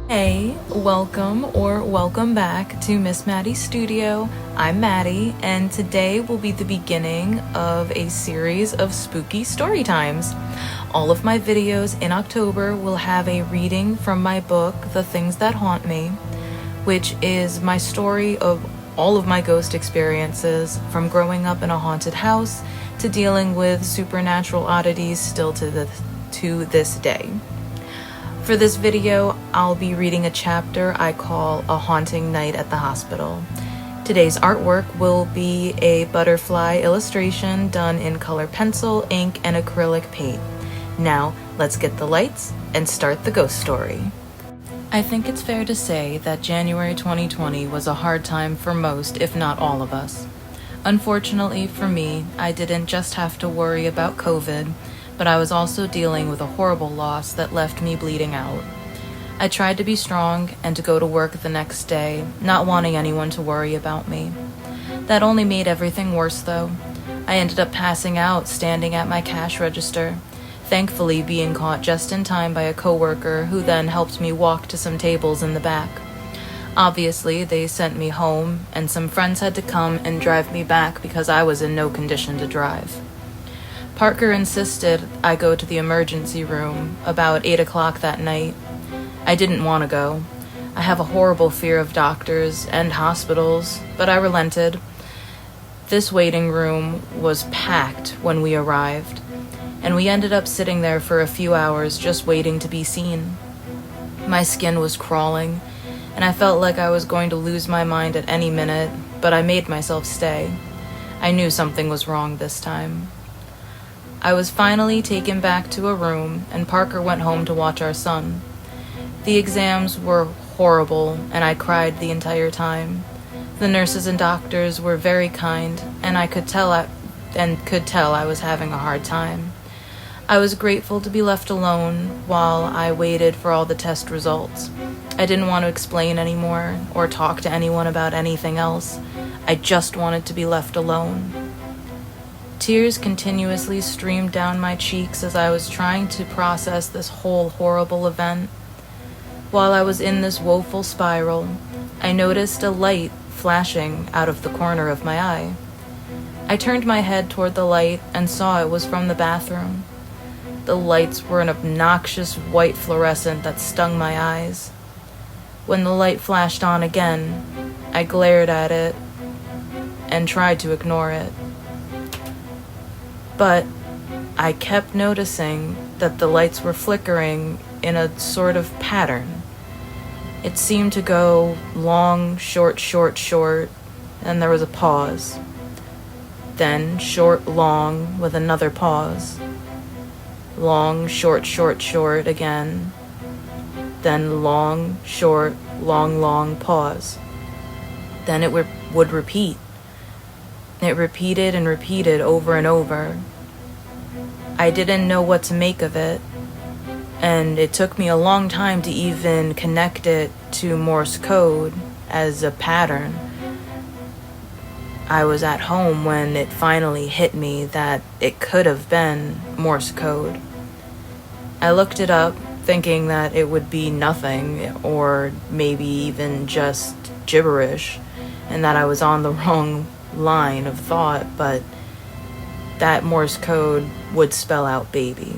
Hey, welcome back to Miss Maddie's studio. I'm Maddie, and today will be the beginning of a series of spooky story times. All of my videos in October will have a reading from my book, The Things That Haunt Me, which is my story of all of my ghost experiences, from growing up in a haunted house to dealing with supernatural oddities still to this day. For this video, I'll be reading a chapter I call A Haunting Night at the Hospital. Today's artwork will be a butterfly illustration done in color pencil, ink, and acrylic paint. Now, let's get the lights and start the ghost story. I think it's fair to say that January 2020 was a hard time for most, if not all of us. Unfortunately for me, I didn't just have to worry about COVID, but I was also dealing with a horrible loss that left me bleeding out. I tried to be strong and to go to work the next day, not wanting anyone to worry about me. That only made everything worse, though. I ended up passing out standing at my cash register, thankfully being caught just in time by a coworker who then helped me walk to some tables in the back. Obviously, they sent me home, and some friends had to come and drive me back because I was in no condition to drive. Parker insisted I go to the emergency room about 8 o'clock that night. I didn't want to go. I have a horrible fear of doctors and hospitals, but I relented. This waiting room was packed when we arrived, and we ended up sitting there for a few hours just waiting to be seen. My skin was crawling, and I felt like I was going to lose my mind at any minute, but I made myself stay. I knew something was wrong this time. I was finally taken back to a room, and Parker went home to watch our son. The exams were horrible, and I cried the entire time. The nurses and doctors were very kind, and I could tell I was having a hard time. I was grateful to be left alone while I waited for all the test results. I didn't want to explain anymore or talk to anyone about anything else. I just wanted to be left alone. Tears continuously streamed down my cheeks as I was trying to process this whole horrible event. While I was in this woeful spiral, I noticed a light flashing out of the corner of my eye. I turned my head toward the light and saw it was from the bathroom. The lights were an obnoxious white fluorescent that stung my eyes. When the light flashed on again, I glared at it and tried to ignore it. But I kept noticing that the lights were flickering in a sort of pattern. It seemed to go long, short, and there was a pause. Then short, long, with another pause. Long, short again. Then long, short, long pause. Then it would repeat. It repeated and repeated over and over. I didn't know what to make of it, and it took me a long time to even connect it to Morse code as a pattern. I was at home when it finally hit me that it could have been Morse code. I looked it up, thinking that it would be nothing, or maybe even just gibberish, and that I was on the wrong line of thought, but that Morse code would spell out baby.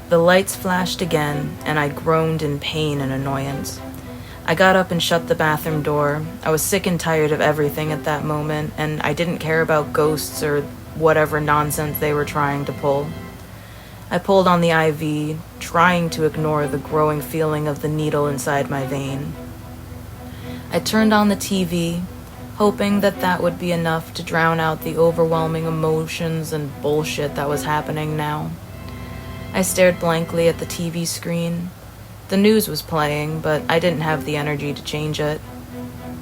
The lights flashed again, and I groaned in pain and annoyance. I got up and shut the bathroom door. I was sick and tired of everything at that moment, and I didn't care about ghosts or whatever nonsense they were trying to pull. I pulled on the IV, trying to ignore the growing feeling of the needle inside my vein. I turned on the TV, hoping that would be enough to drown out the overwhelming emotions and bullshit that was happening now. I stared blankly at the TV screen. The news was playing, but I didn't have the energy to change it.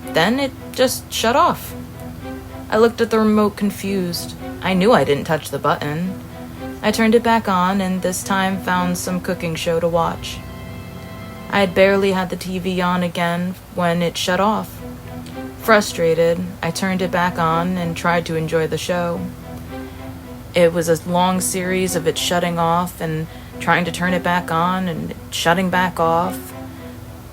Then it just shut off. I looked at the remote confused. I knew I didn't touch the button. I turned it back on and this time found some cooking show to watch. I had barely had the TV on again when it shut off. Frustrated, I turned it back on and tried to enjoy the show. It was a long series of it shutting off and trying to turn it back on and shutting back off.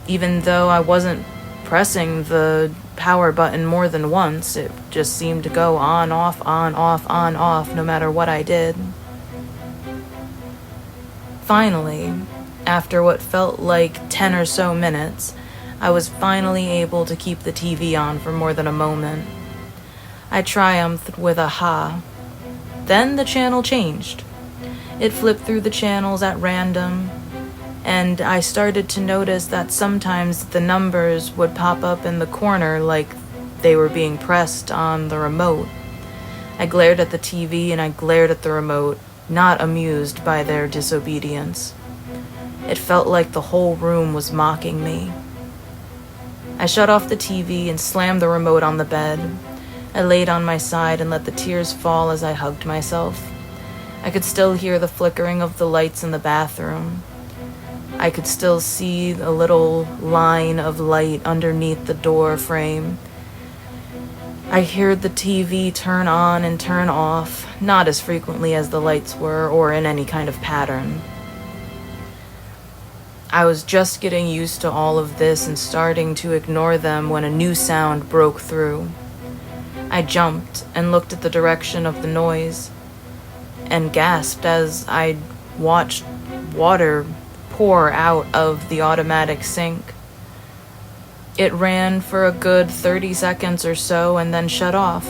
Even though I wasn't pressing the power button more than once, it just seemed to go on, off, no matter what I did. Finally, after what felt like 10 or so minutes, I was finally able to keep the TV on for more than a moment. I triumphed with a ha. Then the channel changed. It flipped through the channels at random, and I started to notice that sometimes the numbers would pop up in the corner like they were being pressed on the remote. I glared at the TV and I glared at the remote, not amused by their disobedience. It felt like the whole room was mocking me. I shut off the TV and slammed the remote on the bed. I laid on my side and let the tears fall as I hugged myself. I could still hear the flickering of the lights in the bathroom. I could still see a little line of light underneath the door frame. I heard the TV turn on and turn off, not as frequently as the lights were or in any kind of pattern. I was just getting used to all of this and starting to ignore them when a new sound broke through. I jumped and looked at the direction of the noise and gasped as I watched water pour out of the automatic sink. It ran for a good 30 seconds or so and then shut off.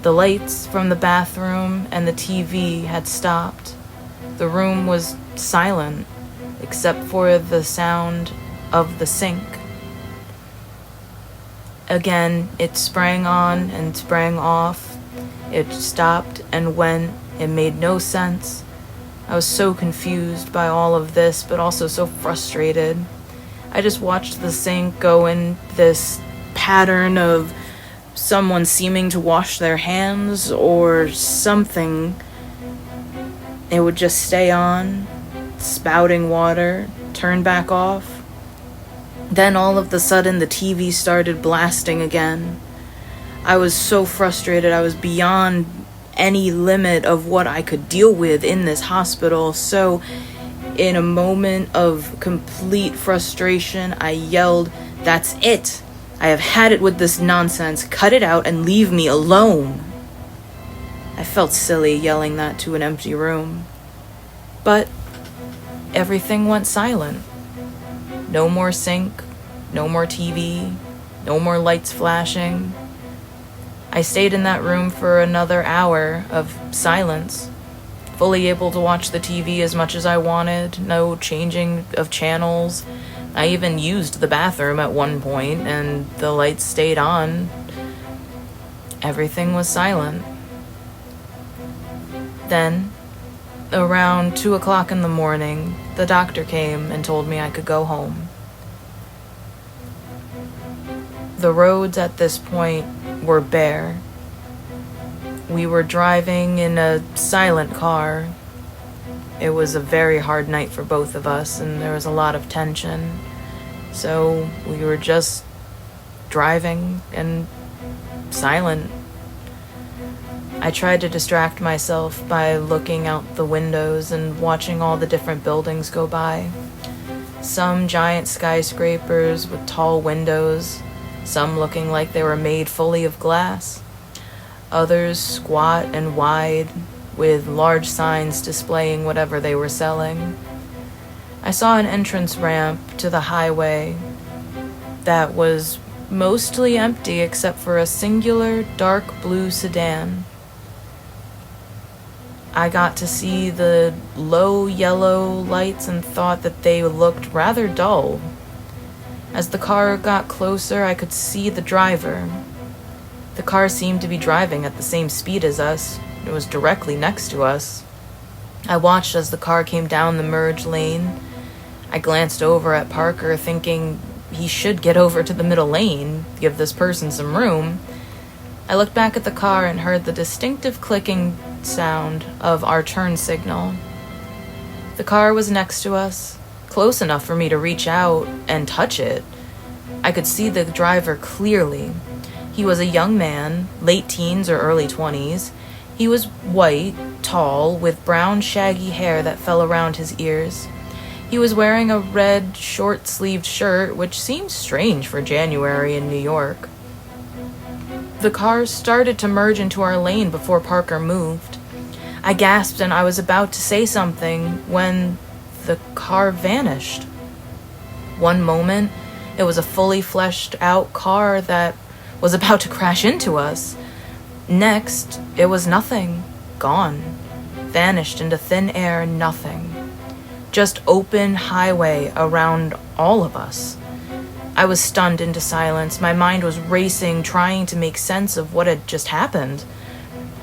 The lights from the bathroom and the TV had stopped. The room was silent, except for the sound of the sink. Again, it sprang on and sprang off. It stopped and went. It made no sense. I was so confused by all of this, but also so frustrated. I just watched the sink go in this pattern of someone seeming to wash their hands or something. It would just stay on, spouting water, turn back off. Then all of a sudden the TV started blasting again. I was so frustrated. I was beyond any limit of what I could deal with in this hospital. So in a moment of complete frustration, I yelled, "That's it! I have had it with this nonsense. Cut it out and leave me alone." I felt silly yelling that to an empty room. But everything went silent. No more sink, no more TV, no more lights flashing. I stayed in that room for another hour of silence, fully able to watch the TV as much as I wanted, no changing of channels. I even used the bathroom at one point, and the lights stayed on. Everything was silent. Then, around 2 o'clock in the morning, the doctor came and told me I could go home. The roads at this point were bare. We were driving in a silent car. It was a very hard night for both of us, and there was a lot of tension. So we were just driving and silent. I tried to distract myself by looking out the windows and watching all the different buildings go by. Some giant skyscrapers with tall windows, some looking like they were made fully of glass. Others squat and wide, with large signs displaying whatever they were selling. I saw an entrance ramp to the highway that was mostly empty except for a singular dark blue sedan. I got to see the low yellow lights and thought that they looked rather dull. As the car got closer, I could see the driver. The car seemed to be driving at the same speed as us. It was directly next to us. I watched as the car came down the merge lane. I glanced over at Parker, thinking he should get over to the middle lane, give this person some room. I looked back at the car and heard the distinctive clicking sound of our turn signal. The car was next to us, close enough for me to reach out and touch it. I could see the driver clearly. He was a young man, late teens or early 20s. He was white, tall, with brown shaggy hair that fell around his ears. He was wearing a red, short-sleeved shirt, which seemed strange for January in New York. The car started to merge into our lane before Parker moved. I gasped and I was about to say something when the car vanished. One moment, it was a fully fleshed out car that was about to crash into us. Next, it was nothing. Gone. Vanished into thin air, nothing. Just open highway around all of us. I was stunned into silence. My mind was racing, trying to make sense of what had just happened.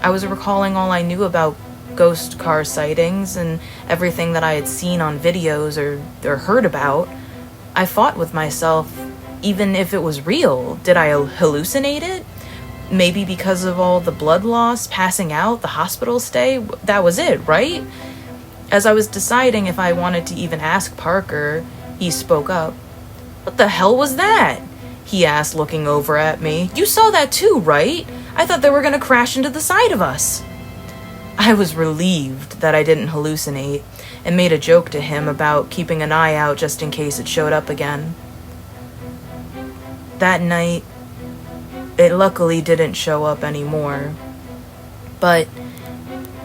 I was recalling all I knew about ghost car sightings and everything that I had seen on videos or heard about. I fought with myself, even if it was real. Did I hallucinate it? Maybe because of all the blood loss, passing out, the hospital stay, that was it, right? As I was deciding if I wanted to even ask Parker, he spoke up. "What the hell was that?" he asked, looking over at me. "You saw that too, right? I thought they were going to crash into the side of us." I was relieved that I didn't hallucinate and made a joke to him about keeping an eye out just in case it showed up again. That night, it luckily didn't show up anymore, but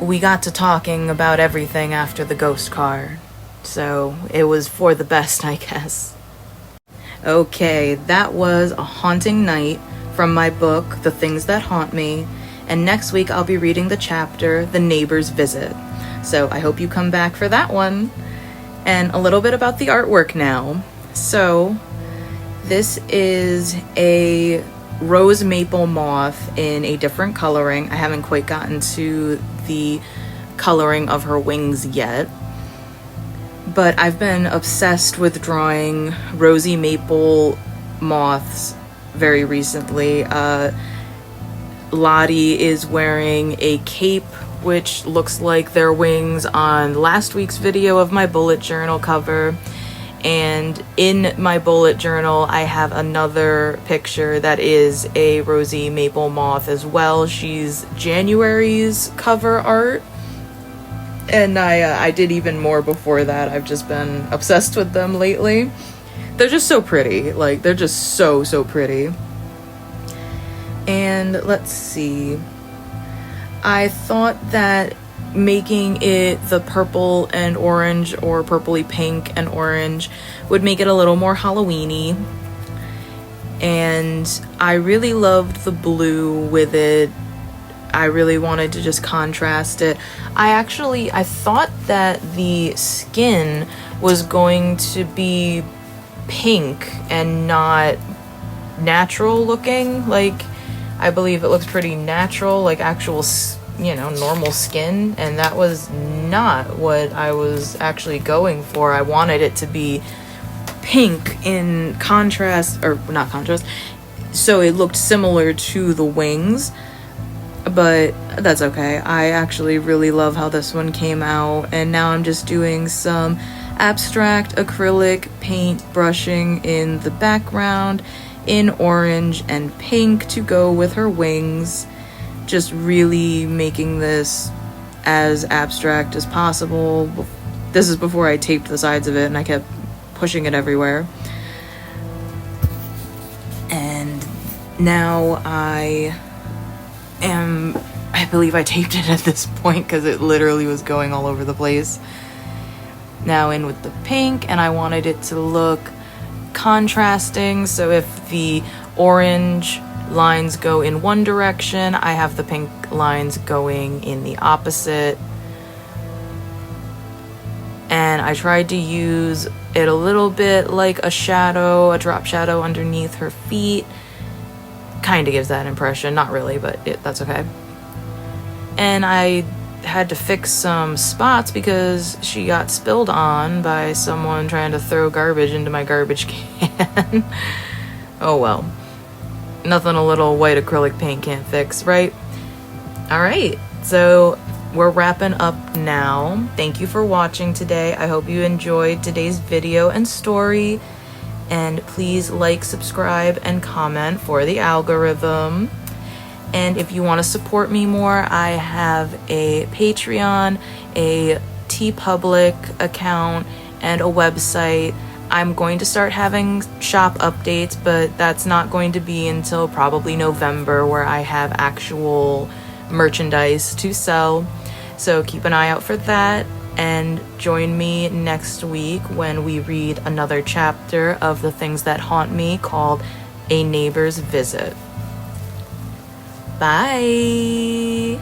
we got to talking about everything after the ghost car, so it was for the best, I guess. Okay, that was A Haunting Night from my book, The Things That Haunt Me, and next week I'll be reading the chapter, The Neighbor's Visit, so I hope you come back for that one. And a little bit about the artwork now. So, this is a rose maple moth in a different coloring. I haven't quite gotten to the coloring of her wings yet, but I've been obsessed with drawing rosy maple moths very recently. Lottie is wearing a cape which looks like their wings on last week's video of my bullet journal cover. And in my bullet journal, I have another picture that is a rosy maple moth as well. She's January's cover art. And I did even more before that. I've just been obsessed with them lately. They're just so pretty. Like, they're just so pretty. And let's see. I thought that making it the purple and orange, or purpley pink and orange, would make it a little more Halloween-y. And I really loved the blue with it. I really wanted to just contrast it. I thought that the skin was going to be pink and not natural looking. Like, I believe it looks pretty natural, like actual normal skin, and that was not what I was actually going for. I wanted it to be pink in contrast, or not contrast, so it looked similar to the wings, but that's okay. I actually really love how this one came out, and now I'm just doing some abstract acrylic paint brushing in the background in orange and pink to go with her wings. Just really making this as abstract as possible. This is before I taped the sides of it and I kept pushing it everywhere. And now I believe I taped it at this point because it literally was going all over the place. Now in with the pink, and I wanted it to look contrasting, so if the orange lines go in one direction, I have the pink lines going in the opposite. And I tried to use it a little bit like a shadow, a drop shadow underneath her feet. Kind of gives that impression, not really, but that's okay. And I had to fix some spots because she got spilled on by someone trying to throw garbage into my garbage can. Oh well. Nothing a little white acrylic paint can't fix, right? Alright, so we're wrapping up now. Thank you for watching today. I hope you enjoyed today's video and story. And please like, subscribe, and comment for the algorithm. And if you want to support me more, I have a Patreon, a TeePublic account, and a website. I'm going to start having shop updates, but that's not going to be until probably November, where I have actual merchandise to sell. So keep an eye out for that, and join me next week when we read another chapter of The Things That Haunt Me, called A Neighbor's Visit. Bye!